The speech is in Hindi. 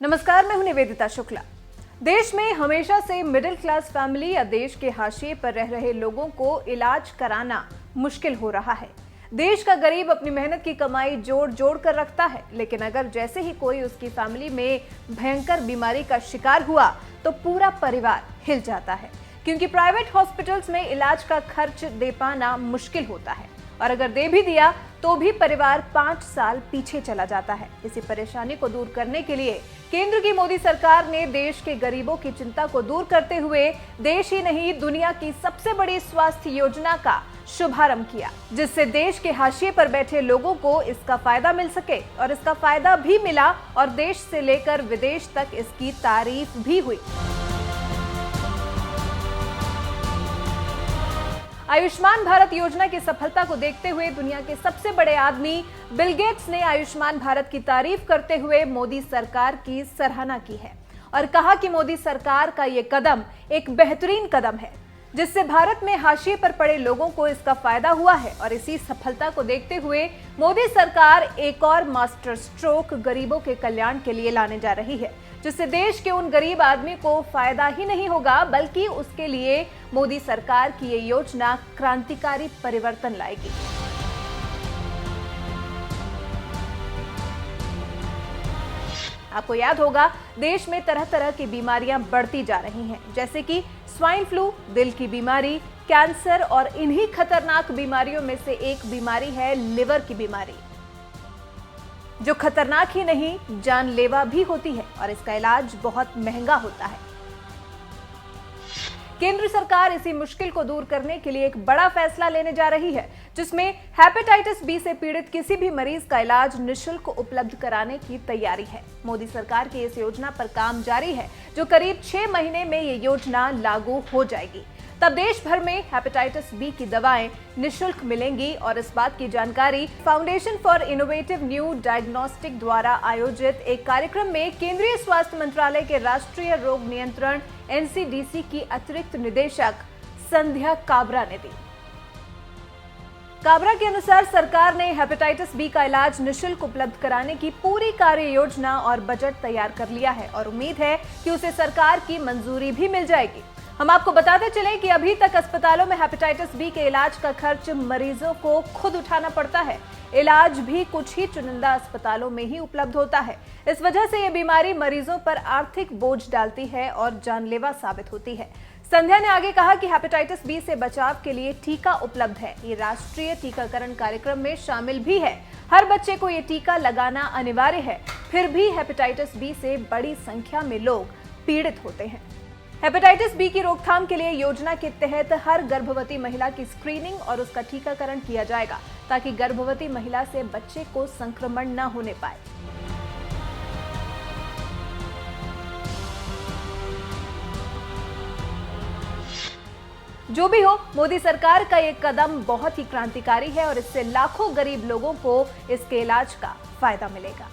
नमस्कार, मैं हूं निवेदिता शुक्ला। देश में हमेशा से मिडिल क्लास फैमिली या देश के हाशिए पर रह रहे लोगों को इलाज कराना मुश्किल हो रहा है। देश का गरीब अपनी मेहनत की कमाई जोड़ जोड़ कर रखता है, लेकिन अगर जैसे ही कोई उसकी फैमिली में भयंकर बीमारी का शिकार हुआ तो पूरा परिवार हिल जाता है, क्योंकि प्राइवेट हॉस्पिटल्स में इलाज का खर्च दे पाना मुश्किल होता है और अगर दे भी दिया तो भी परिवार 5 साल पीछे चला जाता है। इसी परेशानी को दूर करने के लिए केंद्र की मोदी सरकार ने देश के गरीबों की चिंता को दूर करते हुए देश ही नहीं दुनिया की सबसे बड़ी स्वास्थ्य योजना का शुभारंभ किया, जिससे देश के हाशिए पर बैठे लोगों को इसका फायदा मिल सके और इसका फायदा भी मिला और देश से लेकर विदेश तक इसकी तारीफ भी हुई। आयुष्मान भारत योजना की सफलता को देखते हुए दुनिया के सबसे बड़े आदमी बिल गेट्स ने आयुष्मान भारत की तारीफ करते हुए मोदी सरकार की सराहना की है और कहा कि मोदी सरकार का ये कदम एक बेहतरीन कदम है, जिससे भारत में हाशिए पर पड़े लोगों को इसका फायदा हुआ है और इसी सफलता को देखते हुए मोदी सरकार एक और मास्टर स्ट्रोक गरीबों के कल्याण के लिए लाने जा रही है, जिससे देश के उन गरीब आदमी को फायदा ही नहीं होगा बल्कि उसके लिए मोदी सरकार की ये योजना क्रांतिकारी परिवर्तन लाएगी। आपको याद होगा, देश में तरह तरह की बीमारियां बढ़ती जा रही हैं, जैसे कि स्वाइन फ्लू, दिल की बीमारी, कैंसर और इन्हीं खतरनाक बीमारियों में से एक बीमारी है लिवर की बीमारी, जो खतरनाक ही नहीं जानलेवा भी होती है और इसका इलाज बहुत महंगा होता है। केंद्र सरकार इसी मुश्किल को दूर करने के लिए एक बड़ा फैसला लेने जा रही है, जिसमें हेपेटाइटिस बी से पीड़ित किसी भी मरीज का इलाज निःशुल्क उपलब्ध कराने की तैयारी है। मोदी सरकार की इस योजना पर काम जारी है, जो करीब 6 महीने में ये योजना लागू हो जाएगी। तब देश भर में हेपेटाइटिस बी की दवाएं निःशुल्क मिलेंगी और इस बात की जानकारी foundation for innovative new diagnostic द्वारा आयोजित एक कार्यक्रम में केंद्रीय स्वास्थ्य मंत्रालय के राष्ट्रीय रोग नियंत्रण एनसीडीसी की अतिरिक्त निदेशक संध्या काबरा ने दी। काबरा के अनुसार सरकार ने हेपेटाइटिस बी का इलाज निःशुल्क उपलब्ध कराने की पूरी कार्य योजना और बजट तैयार कर लिया है और उम्मीद है कि उसे सरकार की मंजूरी भी मिल जाएगी। हम आपको बताते चलें कि अभी तक अस्पतालों में हेपेटाइटिस बी के इलाज का खर्च मरीजों को खुद उठाना पड़ता है। इलाज भी कुछ ही चुनिंदा अस्पतालों में ही उपलब्ध होता है। इस वजह से यह बीमारी मरीजों पर आर्थिक बोझ डालती है और जानलेवा साबित होती है। संध्या ने आगे कहा कि हेपेटाइटिस बी से बचाव के लिए टीका उपलब्ध है। ये राष्ट्रीय टीकाकरण कार्यक्रम में शामिल भी है। हर बच्चे को ये टीका लगाना अनिवार्य है, फिर भी हेपेटाइटिस बी से बड़ी संख्या में लोग पीड़ित होते हैं। हेपेटाइटिस बी की रोकथाम के लिए योजना के तहत हर गर्भवती महिला की स्क्रीनिंग और उसका टीकाकरण किया जाएगा, ताकि गर्भवती महिला से बच्चे को संक्रमण न होने पाए। जो भी हो, मोदी सरकार का ये कदम बहुत ही क्रांतिकारी है और इससे लाखों गरीब लोगों को इसके इलाज का फायदा मिलेगा।